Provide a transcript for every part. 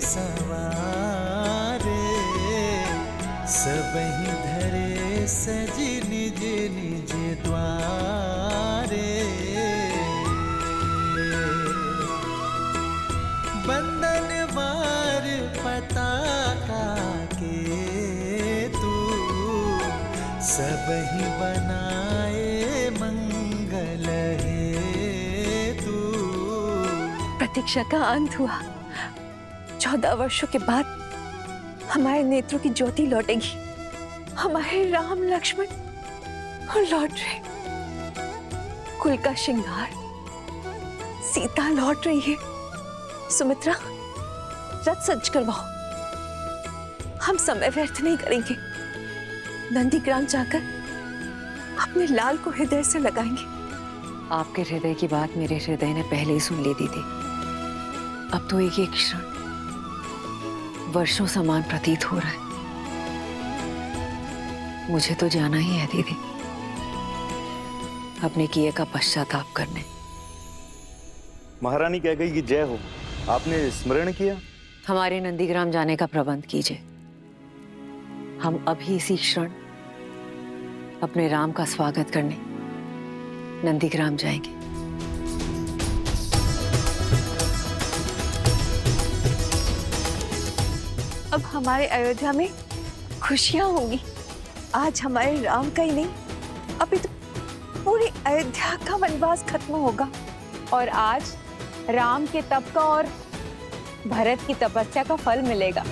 संवारे, सबहि धरे सज निज निज द्वारे। बंधन वार पताका के तू, सबहि बनाए मंगल हेतु। प्रतीक्षा का अंत हुआ। 14 वर्षों के बाद हमारे नेत्रों की ज्योति लौटेगी। हमारे राम लक्ष्मण लौट रहे, कुल का श्रृंगार, सीता लौट रही है। सुमित्रा, रथ सज्ज करवाओ। हम समय व्यर्थ नहीं करेंगे। नंदीग्राम जाकर अपने लाल को हृदय से लगाएंगे। आपके हृदय की बात मेरे हृदय ने पहले ही सुन ली दीदी। अब तो एक एक क्षण वर्षों समान प्रतीत हो रहा है। मुझे तो जाना ही है दीदी, अपने किए का पश्चाताप करने। महारानी कह गई कि जय हो, आपने स्मरण किया? हमारे नंदीग्राम जाने का प्रबंध कीजिए। हम अभी इसी क्षण अपने राम का स्वागत करने नंदीग्राम जाएंगे। अब हमारे अयोध्या में खुशियां होंगी। आज हमारे राम का ही नहीं, अभी तो पूरी अयोध्या का वनवास खत्म होगा। और आज राम के तप का और भरत की तपस्या का फल मिलेगा।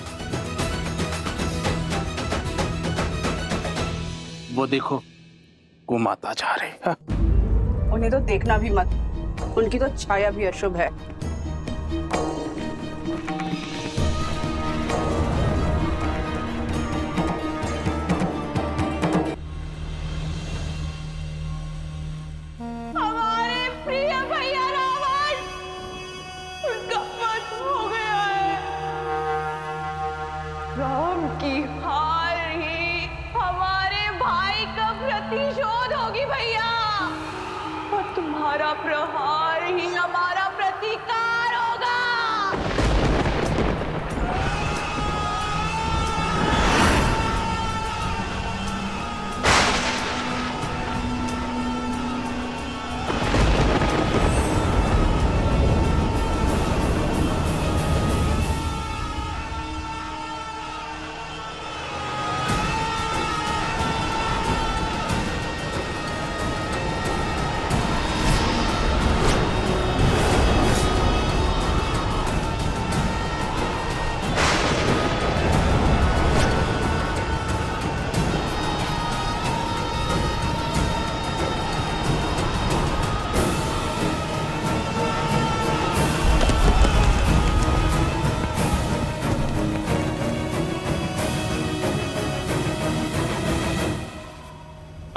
वो देखो, वो माता जा रही है। उन्हें तो देखना भी मत, उनकी तो छाया भी अशुभ है। हमारे प्रिय भैया रावण, उनका वध हो गया है। राम की हार ही हमारे भाई का प्रतिशोध होगी भैया, और तुम्हारा प्रहार ही हमारा प्रतिकार होगा।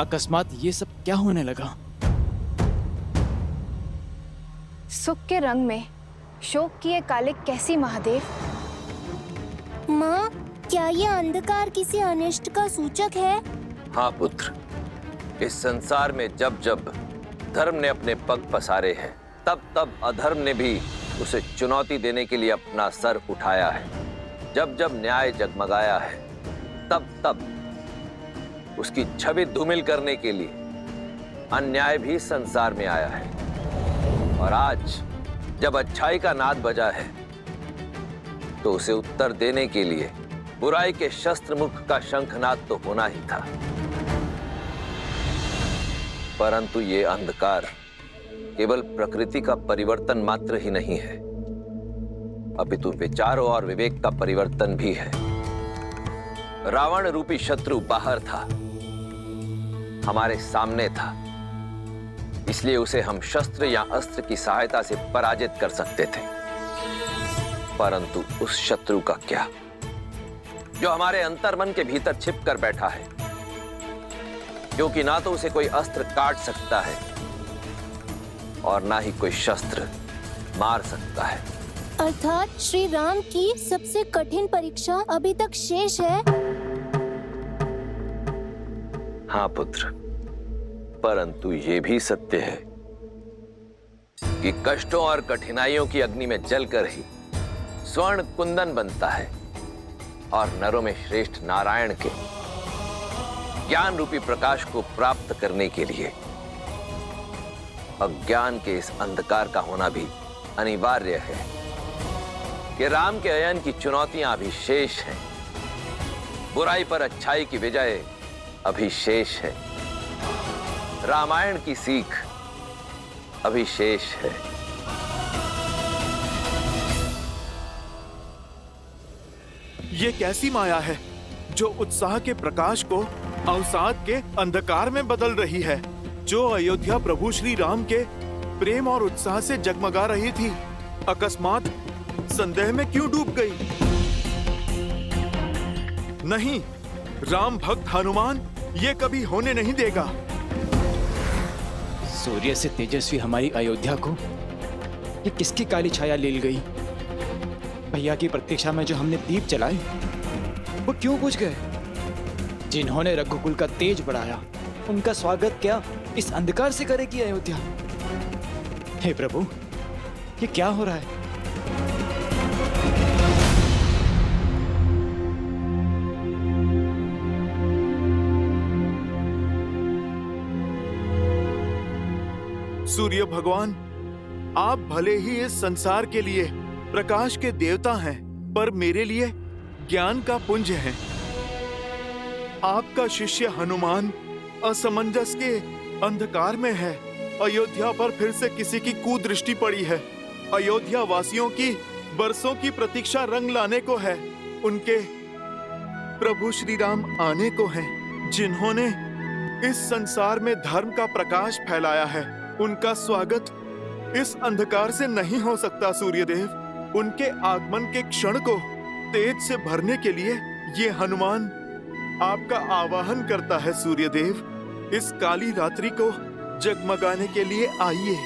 अकस्मात ये सब क्या होने लगा? सुख के रंग में शोक किए काले कैसी महादेव। माँ, क्या ये अंधकार किसी अनिष्ट का सूचक है? हाँ पुत्र, इस संसार में जब जब धर्म ने अपने पग पसारे हैं, तब तब अधर्म ने भी उसे चुनौती देने के लिए अपना सर उठाया है। जब जब न्याय जगमगाया है, तब तब उसकी छवि धूमिल करने के लिए अन्याय भी संसार में आया है। और आज जब अच्छाई का नाद बजा है, तो उसे उत्तर देने के लिए बुराई के शस्त्र मुख का शंखनाद तो होना ही था। परंतु ये अंधकार केवल प्रकृति का परिवर्तन मात्र ही नहीं है, अपितु विचारों और विवेक का परिवर्तन भी है। रावण रूपी शत्रु बाहर था, हमारे सामने था, इसलिए उसे हम शस्त्र या अस्त्र की सहायता से पराजित कर सकते थे। परंतु उस शत्रु का क्या, जो हमारे अंतर्मन के भीतर छिप कर बैठा है, क्योंकि ना तो उसे कोई अस्त्र काट सकता है और ना ही कोई शस्त्र मार सकता है। अर्थात श्री राम की सबसे कठिन परीक्षा अभी तक शेष है। हाँ पुत्र, परंतु ये भी सत्य है कि कष्टों और कठिनाइयों की अग्नि में जलकर ही स्वर्ण कुंदन बनता है और नरों में श्रेष्ठ नारायण के ज्ञान रूपी प्रकाश को प्राप्त करने के लिए अज्ञान के इस अंधकार का होना भी अनिवार्य है कि राम के अयन की चुनौतियां अभी शेष हैं। बुराई पर अच्छाई की विजय अभी शेष है। रामायण की सीख अभी शेष है। ये कैसी माया है जो उत्साह के प्रकाश को अवसाद के अंधकार में बदल रही है, जो अयोध्या प्रभु श्री राम के प्रेम और उत्साह से जगमगा रही थी, अकस्मात संदेह में क्यों डूब गई? नहीं, राम भक्त हनुमान ये कभी होने नहीं देगा। सूर्य से तेजस्वी हमारी अयोध्या को ये किसकी काली छाया ले गई? भैया की प्रतीक्षा में जो हमने दीप जलाए वो क्यों बुझ गए? जिन्होंने रघुकुल का तेज बढ़ाया उनका स्वागत क्या इस अंधकार से करेगी अयोध्या? हे प्रभु, ये क्या हो रहा है? सूर्य भगवान, आप भले ही इस संसार के लिए प्रकाश के देवता हैं, पर मेरे लिए ज्ञान का पुंज हैं। आपका शिष्य हनुमान असमंजस के अंधकार में है। अयोध्या पर फिर से किसी की कुदृष्टि पड़ी है। अयोध्या वासियों की बरसों की प्रतीक्षा रंग लाने को है। उनके प्रभु श्री राम आने को हैं, जिन्होंने इस संसार में धर्म का प्रकाश फैलाया है। उनका स्वागत इस अंधकार से नहीं हो सकता सूर्यदेव। उनके आगमन के क्षण को तेज से भरने के लिए ये हनुमान आपका आवाहन करता है सूर्यदेव। इस काली रात्रि को जगमगाने के लिए आइए।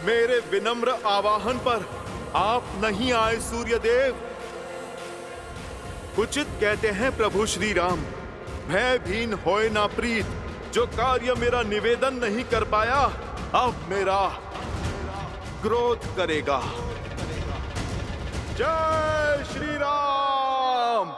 मेरे विनम्र आवाहन पर आप नहीं आए सूर्यदेव। उचित कहते हैं प्रभु श्री राम, भयभीन होए ना प्रीत। जो कार्य मेरा निवेदन नहीं कर पाया, अब मेरा क्रोध करेगा। जय श्री राम।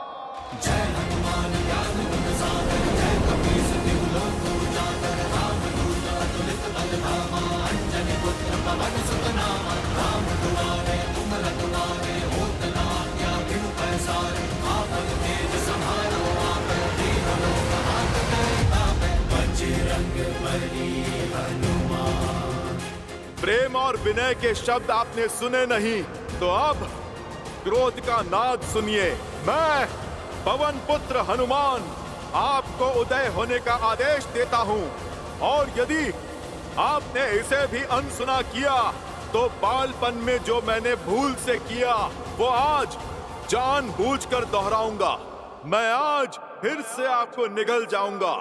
जय हनुमान ज्ञान गुण सागर, जय कपीस तिहु लोक उजागर, राम दूत अतुलित बल धामा, अंजनी पुत्र पवन सुत नामा, राम दुआरे तुम रखवारे, होत न आज्ञा बिनु पैसारे, आपन तेज संहारो आप, दीन लोक हाथ धरि तापै, बजरंग बली हनुमान। प्रेम और विनय के शब्द आपने सुने नहीं, तो अब क्रोध का नाद सुनिए। मैं पवन पुत्र हनुमान आपको उदय होने का आदेश देता हूँ, और यदि आपने इसे भी अनसुना किया तो बालपन में जो मैंने भूल से किया वो आज जानबूझकर दोहराऊंगा। मैं आज फिर से आपको निगल जाऊंगा।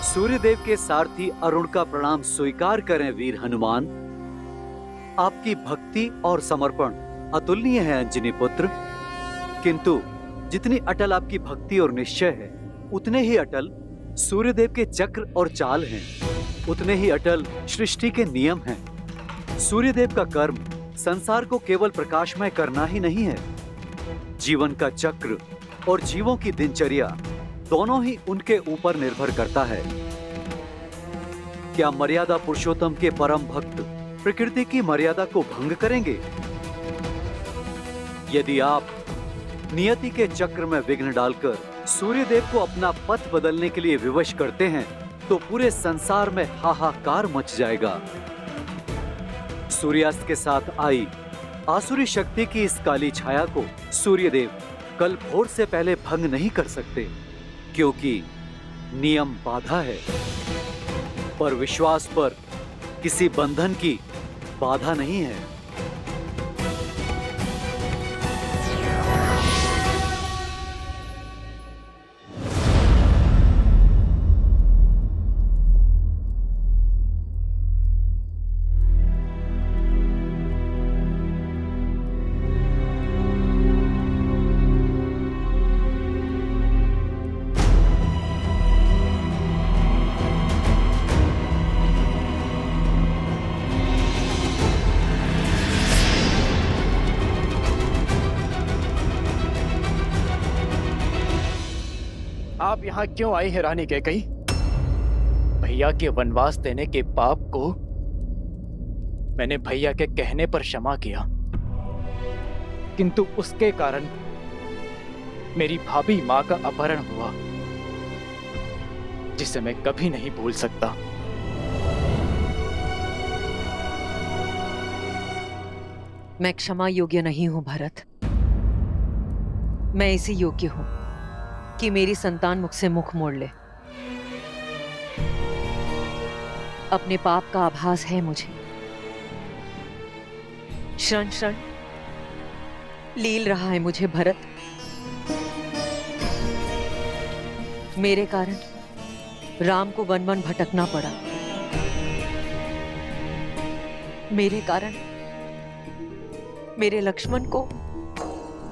सूर्यदेव के सारथी अरुण का प्रणाम स्वीकार करें वीर हनुमान। आपकी भक्ति और समर्पण अतुलनीय है अंजनी पुत्र, किंतु जितनी अटल आपकी भक्ति और निश्चय है, उतने ही अटल सूर्यदेव के चक्र और चाल हैं, उतने ही अटल सृष्टि के नियम हैं। सूर्यदेव का कर्म संसार को केवल प्रकाशमय करना ही नहीं है, जीवन का चक्र और जीवों की दिनचर्या दोनों ही उनके ऊपर निर्भर करता है। क्या मर्यादा पुरुषोत्तम के परम भक्त प्रकृति की मर्यादा को भंग करेंगे? यदि आप नियति के चक्र में विघ्न डालकर सूर्यदेव को अपना पथ बदलने के लिए विवश करते हैं, तो पूरे संसार में हाहाकार मच जाएगा। सूर्यास्त के साथ आई आसुरी शक्ति की इस काली छाया को सूर्यदेव कल भोर से पहले भंग नहीं कर सकते, क्योंकि नियम बाधा है। पर विश्वास पर किसी बंधन की बाधा नहीं है। आप यहाँ क्यों आई हैं रानी कैकई? भैया के वनवास देने के पाप को मैंने भैया के कहने पर क्षमा किया, किंतु उसके कारण मेरी भाभी माँ का अपहरण हुआ, जिसे मैं कभी नहीं भूल सकता। मैं क्षमा योग्य नहीं हूं भरत। मैं इसी योग्य हूं कि मेरी संतान मुझसे मुख मोड़ ले। अपने पाप का आभास है मुझे। क्षण क्षण लील रहा है मुझे भरत। मेरे कारण राम को वन वन भटकना पड़ा। मेरे कारण मेरे लक्ष्मण को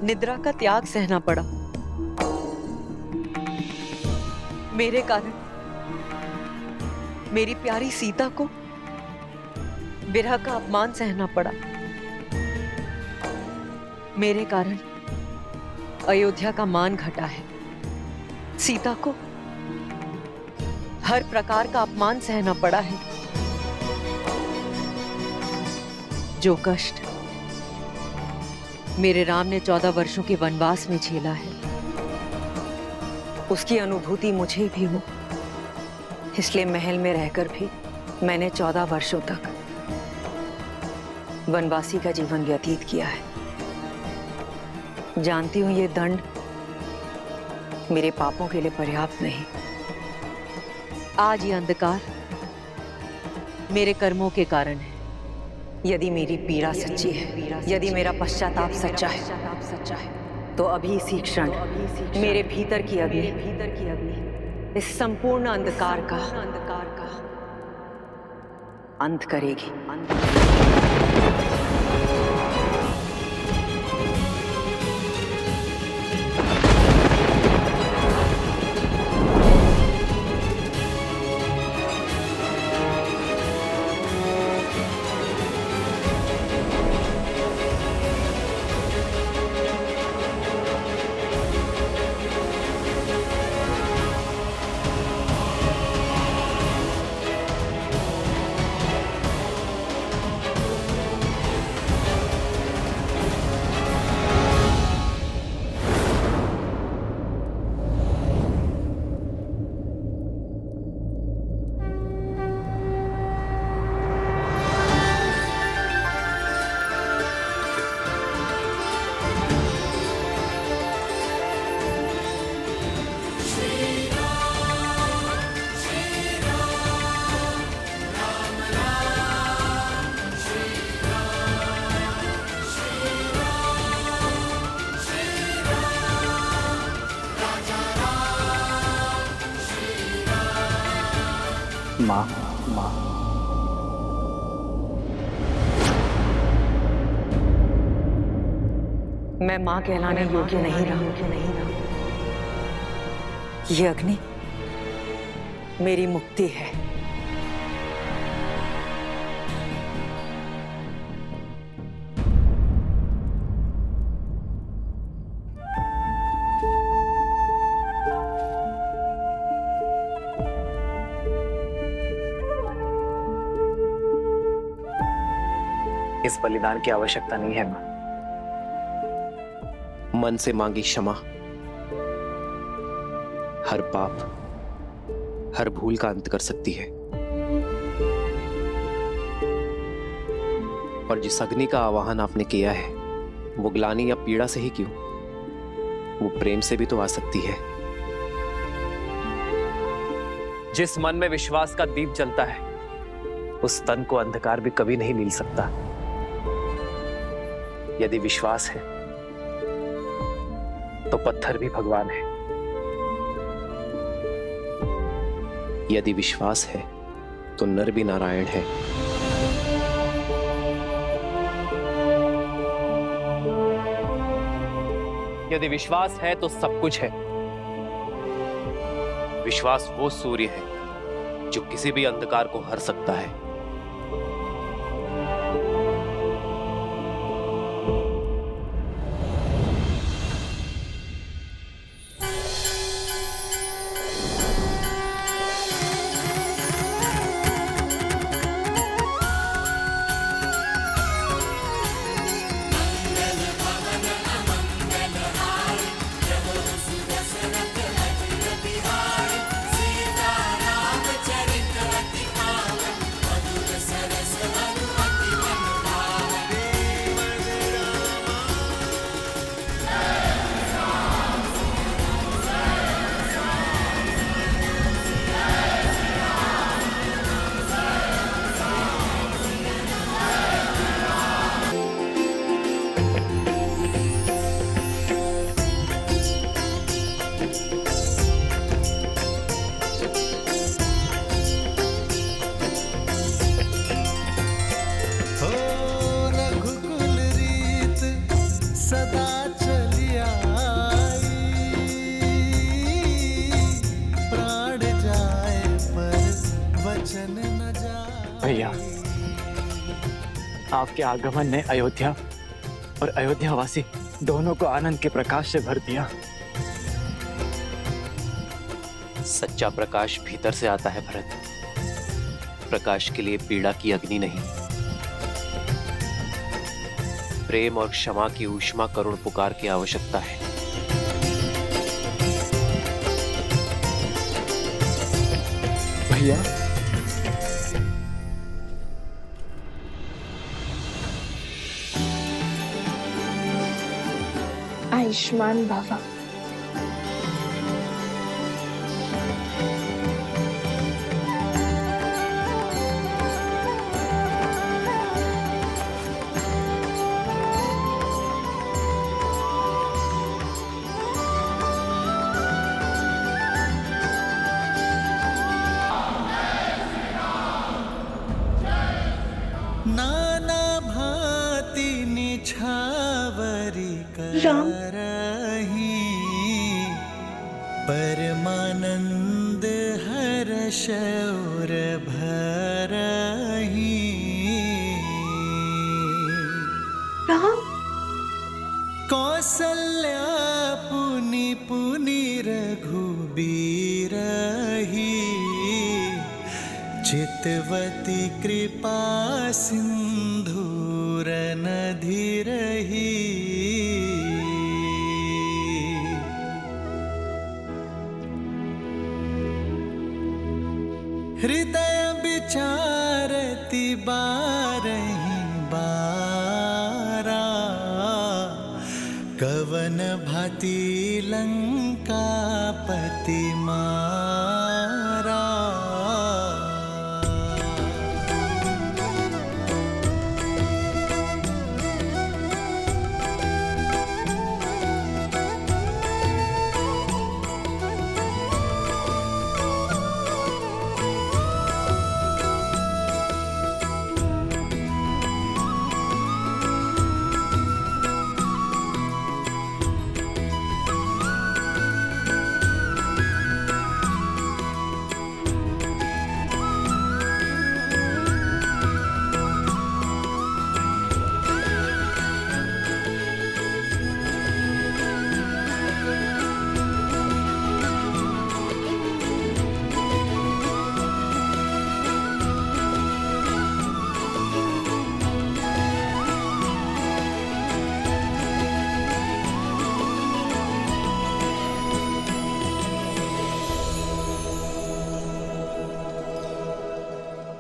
निद्रा का त्याग सहना पड़ा। मेरे कारण मेरी प्यारी सीता को विरह का अपमान सहना पड़ा। मेरे कारण अयोध्या का मान घटा है। सीता को हर प्रकार का अपमान सहना पड़ा है। जो कष्ट मेरे राम ने 14 वर्षों के वनवास में झेला है, उसकी अनुभूति मुझे भी हो। इसलिए महल में रहकर भी मैंने 14 वर्षों तक वनवासी का जीवन व्यतीत किया है। जानती हूं ये दंड मेरे पापों के लिए पर्याप्त नहीं। आज ये अंधकार मेरे कर्मों के कारण है। यदि मेरी पीड़ा सच्ची है, यदि मेरा पश्चाताप सच्चा है, तो अभी इसी क्षण मेरे भीतर की अग्नि इस संपूर्ण अंधकार का अंत करेगी। माँ, मैं मां कहलाने योग्य नहीं रहा। ये अग्नि मेरी मुक्ति है। इस बलिदान की आवश्यकता नहीं है मां। मन से मांगी क्षमा हर पाप, हर भूल का अंत कर सकती है। और जिस अग्नि का आवाहन आपने किया है, वो ग्लानि या पीड़ा से ही क्यों, वो प्रेम से भी तो आ सकती है। जिस मन में विश्वास का दीप जलता है, उस तन को अंधकार भी कभी नहीं लील सकता। यदि विश्वास है तो पत्थर भी भगवान है। यदि विश्वास है तो नर भी नारायण है। यदि विश्वास है तो सब कुछ है। विश्वास वो सूर्य है जो किसी भी अंधकार को हर सकता है। भैया, आपके आगमन ने अयोध्या और अयोध्यावासी दोनों को आनंद के प्रकाश से भर दिया। सच्चा प्रकाश भीतर से आता है भरत। प्रकाश के लिए पीड़ा की अग्नि नहीं, प्रेम और क्षमा की ऊष्मा करुण पुकार की आवश्यकता है। भैया, आयुष्मान बाबा। नाना भांति निछावरी करही, परमानंद हर्ष और भरही। कौसल्या पुनि पुनि रघुबीरही, चितवती कृपा सिंधूर नधि रही। हृदय विचारति बारहि बारा, कवन भांति लंकापति मारा।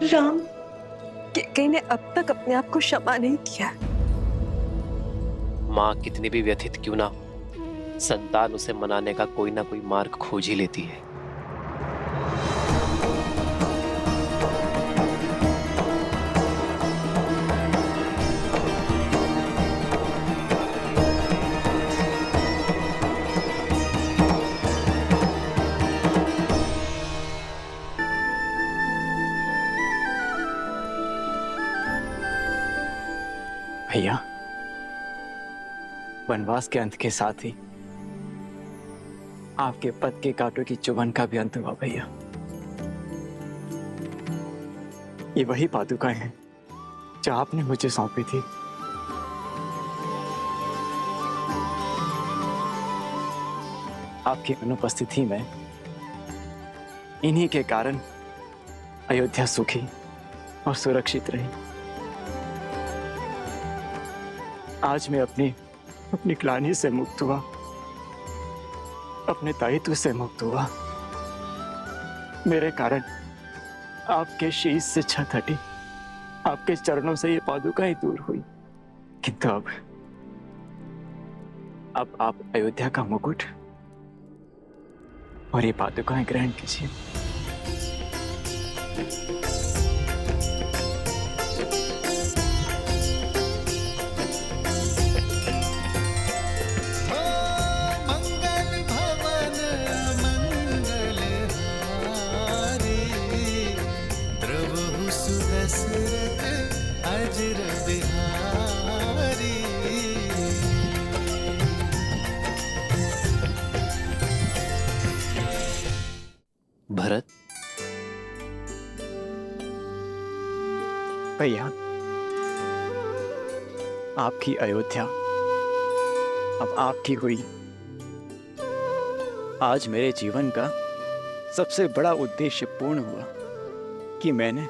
राम, कैकेयी ने अब तक अपने आप को क्षमा नहीं किया। माँ कितनी भी व्यथित क्यों ना, संतान उसे मनाने का कोई ना कोई मार्ग खोज ही लेती है। वनवास के अंत के साथ ही आपके पद के कांटों की चुभन का भी अंत हुआ भैया। ये वही पादुकाएं हैं जो आपने मुझे सौंपी थी। आपकी अनुपस्थिति में इन्हीं के कारण अयोध्या सुखी और सुरक्षित रही। आज मैं अपनी ग्लानि से मुक्त हुआ, अपने दायित्व से मुक्त हुआ। मेरे कारण आपके शीश से छत हटी, आपके चरणों से ये पादुकाएं दूर हुई। किंतु अब आप अयोध्या का मुकुट और ये पादुकाएं ग्रहण कीजिए। मंगल भवन मंगल हारी, द्रवहु सुदशरथ अजर बिहारी। भरत, भैया, आपकी अयोध्या अब आपकी हुई। आज मेरे जीवन का सबसे बड़ा उद्देश्य पूर्ण हुआ कि मैंने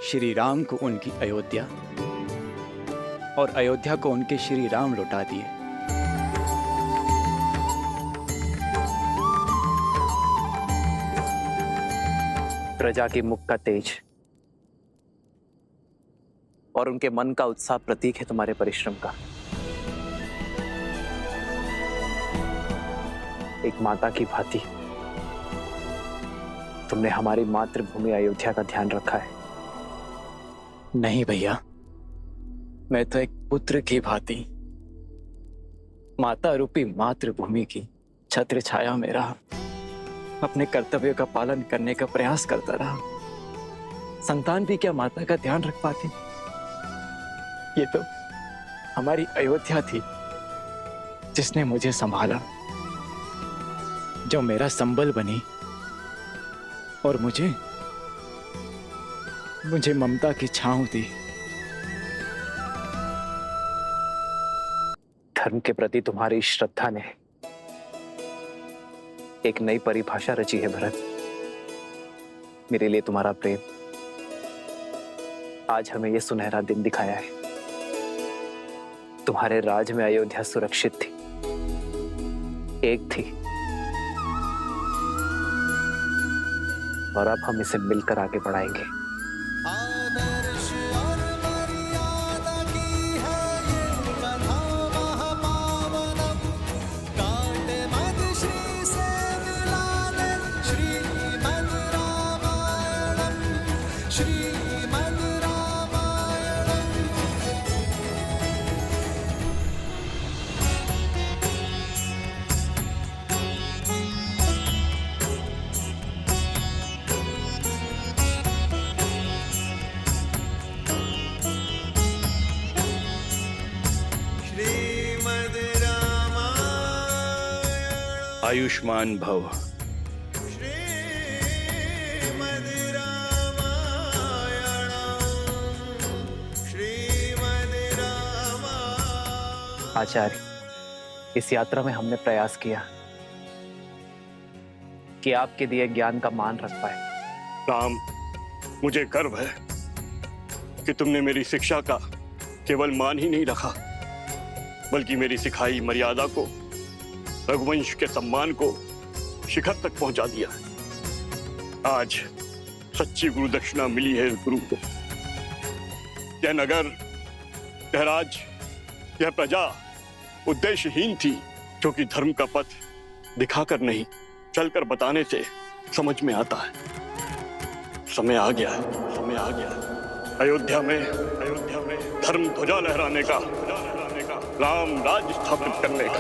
श्री राम को उनकी अयोध्या और अयोध्या को उनके श्री राम लौटा दिए। प्रजा के मुख का तेज और उनके मन का उत्साह प्रतीक है तुम्हारे परिश्रम का। एक माता की भांति तुमने हमारी मातृभूमि अयोध्या का ध्यान रखा है। नहीं भैया, मैं तो एक पुत्र की भांति माता रूपी मातृभूमि की छत्र छाया में रहा, अपने कर्तव्यों का पालन करने का प्रयास करता रहा। संतान भी क्या माता का ध्यान रख पाती? ये तो हमारी अयोध्या थी जिसने मुझे संभाला, जो मेरा संबल बनी और मुझे ममता की छांव दी। धर्म के प्रति तुम्हारी श्रद्धा ने एक नई परिभाषा रची है भरत। मेरे लिए तुम्हारा प्रेम आज हमें यह सुनहरा दिन दिखाया है। तुम्हारे राज में अयोध्या सुरक्षित थी, एक थी, और अब हम इसे मिलकर आगे बढ़ाएंगे। आदर्श और मर्यादा की है ये कथा महापावनम, काट मद श्री से मिलाले श्रीमद् रामायणम, श्रीमद् रामायणम। श्रीमद् रामायण, आयुष्मान भव। श्रीमद् रामायण, श्रीमद् रामायण। आचार्य, इस यात्रा में हमने प्रयास किया कि आपके दिए ज्ञान का मान रख पाए। राम, मुझे गर्व है कि तुमने मेरी शिक्षा का केवल मान ही नहीं रखा, बल्कि मेरी सिखाई मर्यादा को, रघुवंश के सम्मान को शिखर तक पहुंचा दिया। आज सच्ची गुरु दक्षिणा मिली है इस गुरु को। यह नगर, यह राज, यह प्रजा उद्देश्यहीन थी, जो कि धर्म का पथ दिखाकर नहीं, चलकर बताने से समझ में आता है। समय आ गया है, समय आ गया है। अयोध्या में धर्म ध्वजा लहराने का, राम राज स्थापित करने का।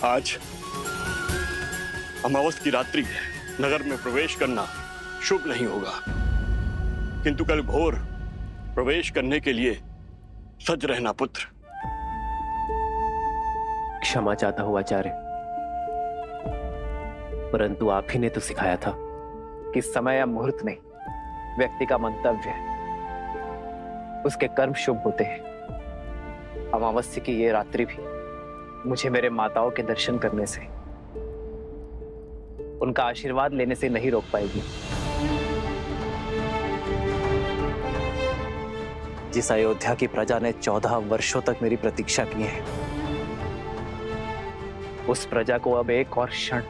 आज अमावस की रात्रि है। नगर में प्रवेश करना शुभ नहीं होगा, किंतु कल भोर प्रवेश करने के लिए सज रहना पुत्र। क्षमा चाहता हूं आचार्य, परंतु आप ही ने तो सिखाया था कि समय या मुहूर्त नहीं, व्यक्ति का मंतव्य है, उसके कर्म शुभ होते हैं। अमावस्या की ये रात्रि भी मुझे मेरे माताओं के दर्शन करने से, उनका आशीर्वाद लेने से नहीं रोक पाएगी। जिस अयोध्या की प्रजा ने 14 वर्षों तक मेरी प्रतीक्षा की है, उस प्रजा को अब एक और क्षण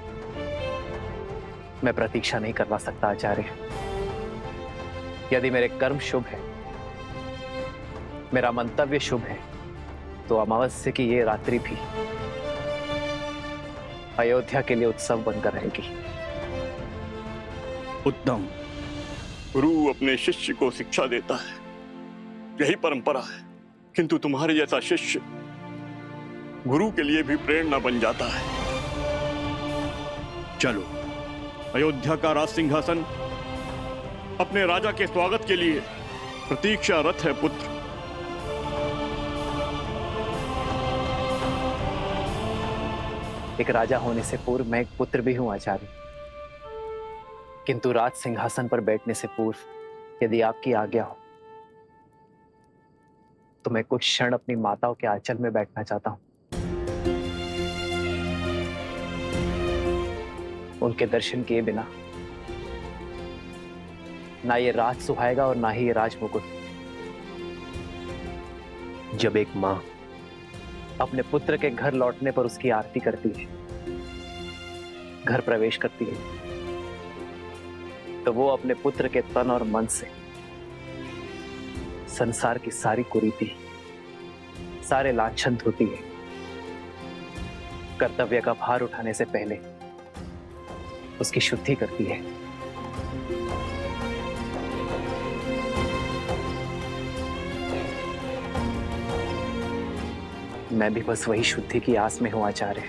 मैं प्रतीक्षा नहीं करवा सकता आचार्य। यदि मेरे कर्म शुभ है, मेरा मंतव्य शुभ है, तो अमावस्या की ये रात्रि भी अयोध्या के लिए उत्सव बनकर रहेगी। उत्तम। गुरु अपने शिष्य को शिक्षा देता है, यही परंपरा है, किंतु तुम्हारे जैसा शिष्य गुरु के लिए भी प्रेरणा बन जाता है। चलो, अयोध्या का राज सिंहासन अपने राजा के स्वागत के लिए प्रतीक्षारत है पुत्र। एक राजा होने से पूर्व मैं एक पुत्र भी हूं आचार्य, किंतु राज सिंहासन पर बैठने से पूर्व यदि आपकी आज्ञा हो तो मैं कुछ क्षण अपनी माताओं के आंचल में बैठना चाहता हूं। उनके दर्शन किए बिना ना ये राज सुहाएगा और ना ही ये राज मुकुट। जब एक मां अपने पुत्र के घर लौटने पर उसकी आरती करती है, घर प्रवेश करती है, तो वो अपने पुत्र के तन और मन से संसार की सारी कुरीति, सारे लांछन धोती है। कर्तव्य का भार उठाने से पहले उसकी शुद्धि करती है। मैं भी बस वही शुद्धि की आस में हूं आचार्य।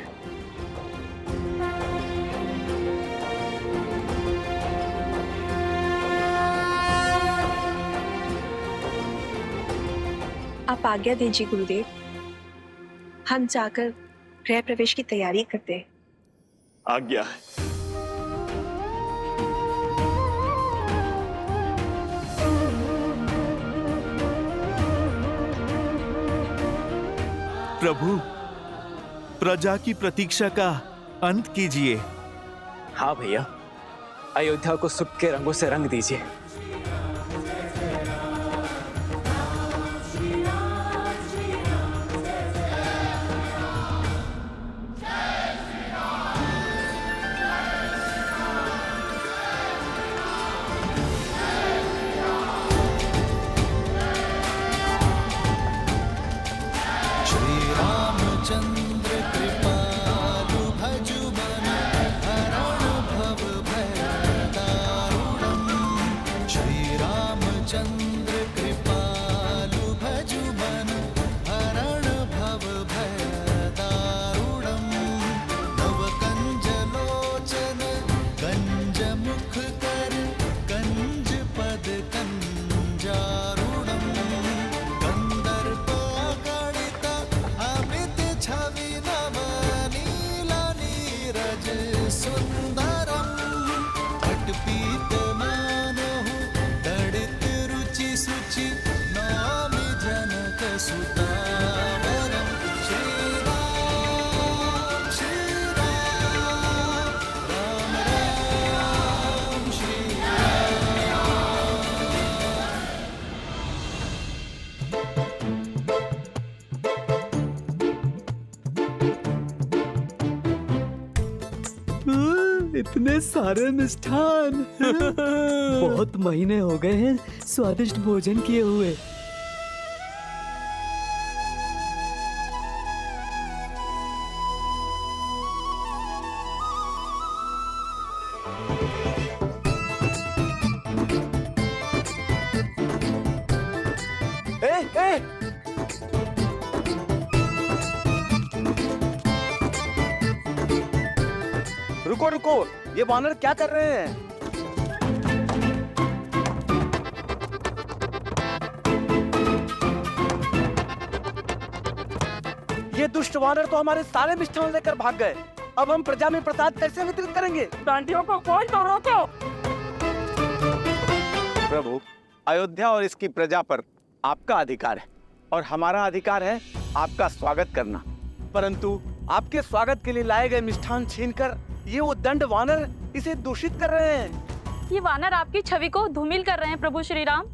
आप आज्ञा दीजिए गुरुदेव, हम जाकर गृह प्रवेश की तैयारी करते हैं। आज्ञा है। प्रभु, प्रजा की प्रतीक्षा का अंत कीजिए। हाँ भैया, अयोध्या को सुख के रंगों से रंग दीजिए। चंद्र कृपालु भजु मन हरण भव भय दारुणम्। श्री रामचंद्र कृपालु भजु मन हरण भव भय दारुणम्। नव कंज लोचन कंज मुख कर कंज पद कंजारुणम्। कंदर्प गणित अमित छवि नव नील नीरज सुंदरम। पटपीत मानहु तड़ित रुचि सुचि नामि जनक सुतावरम। श्री राम राम राम श्री इतने सारे मिष्ठान। बहुत महीने हो गए हैं स्वादिष्ट भोजन किए हुए। रुको रुको, ये वानर क्या कर रहे हैं? ये दुष्ट वानर तो हमारे सारे मिष्ठान लेकर भाग गए। अब हम प्रजा में प्रसाद कैसे वितरित करेंगे? डांडियों को कोई तो रोको। प्रभु, अयोध्या और इसकी प्रजा पर आपका अधिकार है और हमारा अधिकार है आपका स्वागत करना। परंतु आपके स्वागत के लिए लाए गए मिष्ठान छीनकर ये वो दंड वानर इसे दूषित कर रहे हैं। ये वानर आपकी छवि को धूमिल कर रहे हैं प्रभु श्री राम।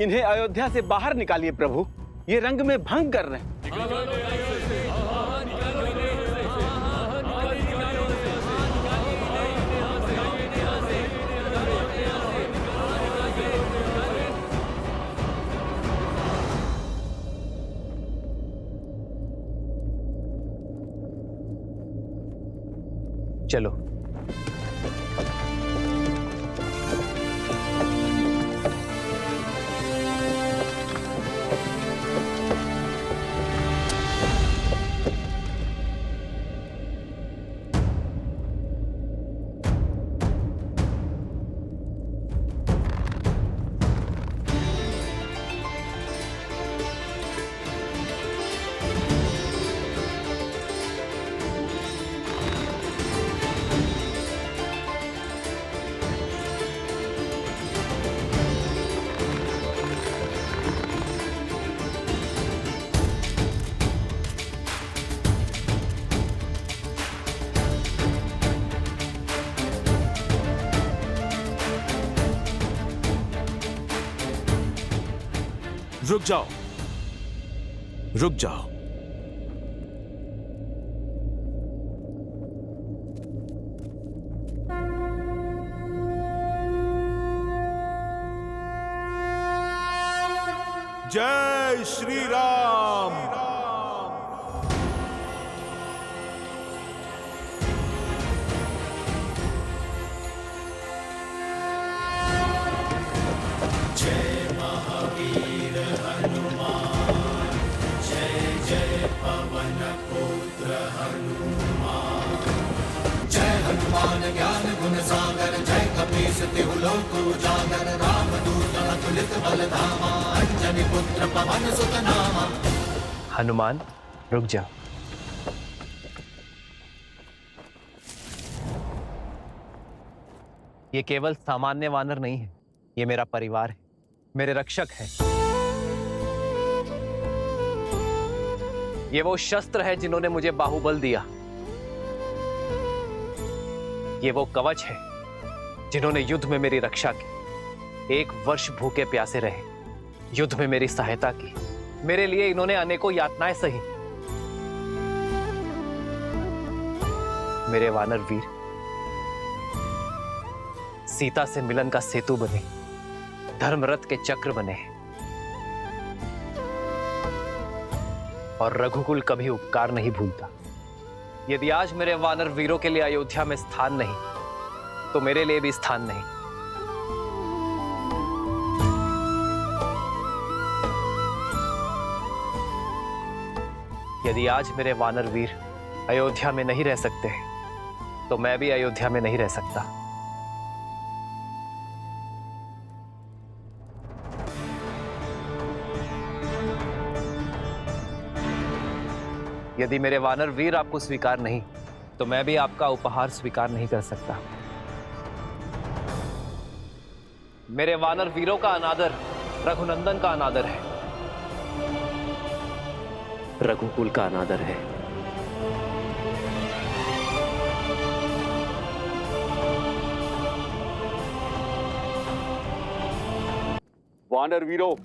इन्हें अयोध्या से बाहर निकालिए प्रभु, ये रंग में भंग कर रहे हैं। चलो। रुक जाओ, रुक जाओ। जय श्री राम। हनुमान, रुक जा। ये केवल सामान्य वानर नहीं है, ये मेरा परिवार है, मेरे रक्षक है। ये वो शस्त्र है जिन्होंने मुझे बाहुबल दिया। ये वो कवच है जिन्होंने युद्ध में मेरी रक्षा की। 1 वर्ष भूखे प्यासे रहे, युद्ध में मेरी सहायता की। मेरे लिए इन्होंने अनेकों यातनाएं सही। मेरे वानर वीर सीता से मिलन का सेतु बने, धर्मरथ के चक्र बने और रघुकुल कभी उपकार नहीं भूलता। यदि आज मेरे वानर वीरों के लिए अयोध्या में स्थान नहीं, तो मेरे लिए भी स्थान नहीं। यदि आज मेरे वानर वीर अयोध्या में नहीं रह सकते, तो मैं भी अयोध्या में नहीं रह सकता। यदि मेरे वानर वीर आपको स्वीकार नहीं, तो मैं भी आपका उपहार स्वीकार नहीं कर सकता। मेरे वानर वीरों का अनादर रघुनंदन का अनादर है, रघुकुल का अनादर है। वानर वीरों,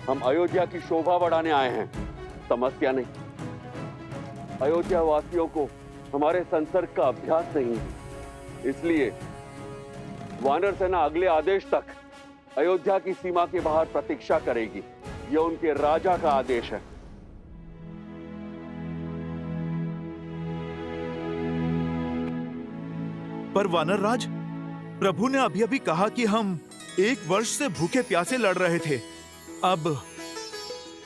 हम अयोध्या की शोभा बढ़ाने आए हैं, समस्या नहीं। अयोध्या वासियों को हमारे संसर्ग का अभ्यास नहीं है, इसलिए वानर सेना अगले आदेश तक अयोध्या की सीमा के बाहर प्रतीक्षा करेगी। यह उनके राजा का आदेश है। पर वानर राज, प्रभु ने अभी अभी कहा कि हम 1 वर्ष से भूखे प्यासे लड़ रहे थे। अब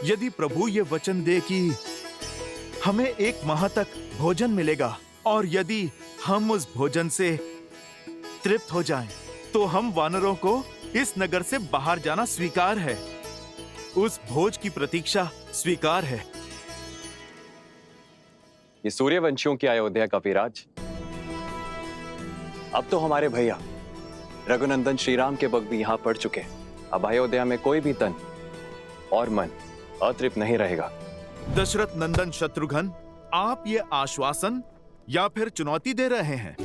यदि प्रभु ये वचन दे कि हमें 1 माह तक भोजन मिलेगा और यदि हम उस भोजन से तृप्त हो जाएं, तो हम वानरों को इस नगर से बाहर जाना स्वीकार है। उस भोज की प्रतीक्षा स्वीकार है। ये सूर्यवंशियों की अयोध्या कपिराज, अब तो हमारे भैया रघुनंदन श्रीराम के वक्त भी यहां पड़ चुके। अब अयोध्या में कोई भी तन और मन अतृप्त नहीं रहेगा। दशरथ नंदन शत्रुघ्न, आप ये आश्वासन या फिर चुनौती दे रहे हैं?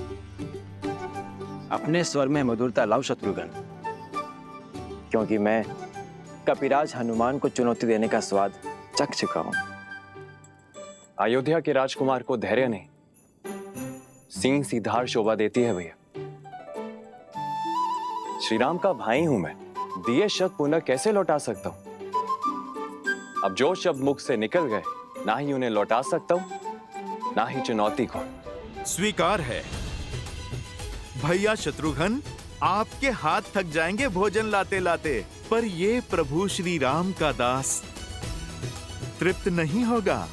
अपने स्वर में मधुरता लाओ शत्रुघ्न, क्योंकि मैं कपिराज हनुमान को चुनौती देने का स्वाद चख चुका हूं। अयोध्या के राजकुमार को धैर्य नहीं, सींग सी धार शोभा देती है भैया। श्री राम का भाई हूं मैं, दिए शब्द पुनः कैसे लौटा सकता हूं? अब जो शब्द मुख से निकल गए, ना ही उन्हें लौटा सकता हूं, ना ही चुनौती को। स्वीकार है। भैया शत्रुघ्न, आपके हाथ थक जाएंगे भोजन लाते लाते, पर ये प्रभु श्री राम का दास तृप्त नहीं होगा।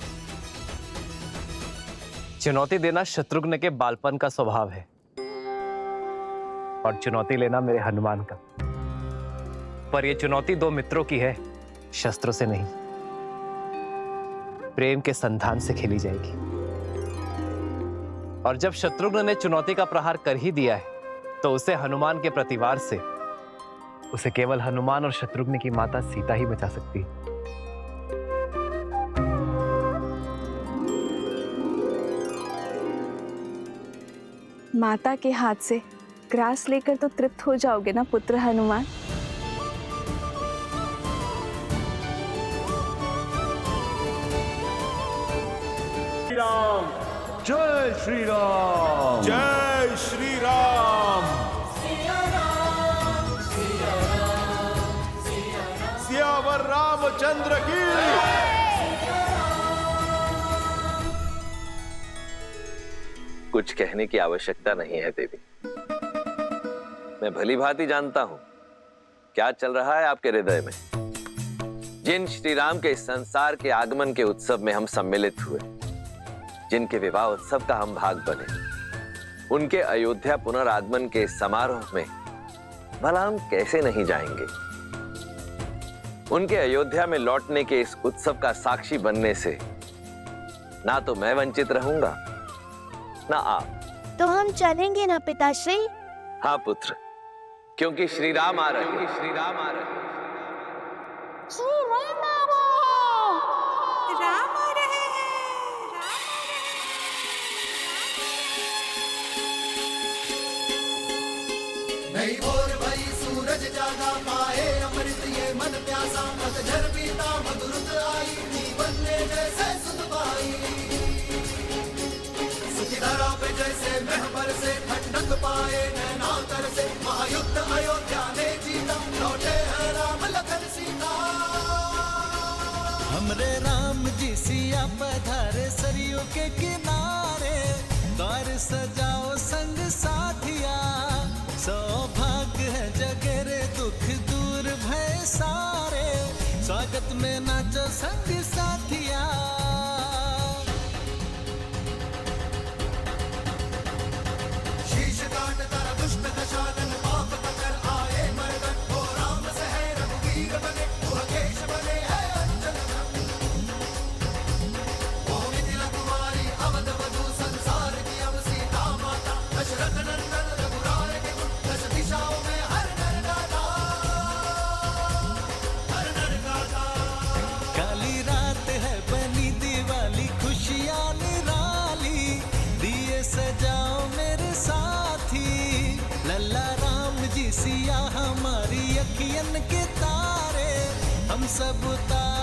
चुनौती देना शत्रुघ्न के बालपन का स्वभाव है और चुनौती लेना मेरे हनुमान का। पर यह चुनौती दो मित्रों की है, शस्त्रों से नहीं, प्रेम के संधान से खेली जाएगी। और जब शत्रुघ्न ने चुनौती का प्रहार कर ही दिया है, तो उसे हनुमान के प्रतिवार से उसे केवल हनुमान और शत्रुघ्न की माता सीता ही बचा सकती है। माता के हाथ से ग्रास लेकर तो तृप्त हो जाओगे ना पुत्र हनुमान? श्री राम, जय श्री राम, जय श्री राम। सियावर रामचंद्र की। कुछ कहने की आवश्यकता नहीं है देवी। मैं भली भांति जानता हूं क्या चल रहा है आपके हृदय में। जिन श्री राम के इस संसार के आगमन के उत्सव में हम सम्मिलित हुए, जिनके विवाह उत्सव का हम भाग बने, उनके अयोध्या पुनरागमन के समारोह में भला हम कैसे नहीं जाएंगे। उनके अयोध्या में लौटने के इस उत्सव का साक्षी बनने से ना तो मैं वंचित रहूंगा, ना आप। तो हम चलेंगे ना पिताश्री? हाँ पुत्र, क्योंकि श्री राम आ रहे हैं। श्री राम आ रहे हैं। श्री राम आ रहे हैं। राम आ रहे हैं। नहीं भोर भई सूरज जागा पाए अमृत ये मन प्यासा, पतझड़ बीता मधुरत आई, जीवन में जैसे सुध पाई। सुखी धरा पे जैसे महबर से ठंडक पाए नैना तर से, महायुक्त अयोध्या ने जीता, लौटे हैं राम लखन सीता। हमरे राम जी सिया पधारे सरयू के किनारे, द्वार सजाओ संग साथिया, सौभाग्य है जगरे दुख दूर भय सारे, स्वागत में नाचो संग साथिया। शीश काट तारा दुष्ट दशानन, पाप कर आए मर्दन, हो राम सहे रघुवीर बने, वो केश बने है अंजन धन। वो मिथिला कुमारी अवध वधु, संसार की अब सीता माता, दशरथ नंदन रघुराय के गुण, दश दिशाओं में हर नर गाता, हर नर गाता। काली रात है बनी दिवाली, खुशियाँ निराली, दिए सजाओ मेरे साथी, लल्ला राम जी सिया हमारी अखियन के तारे, हम सब उतार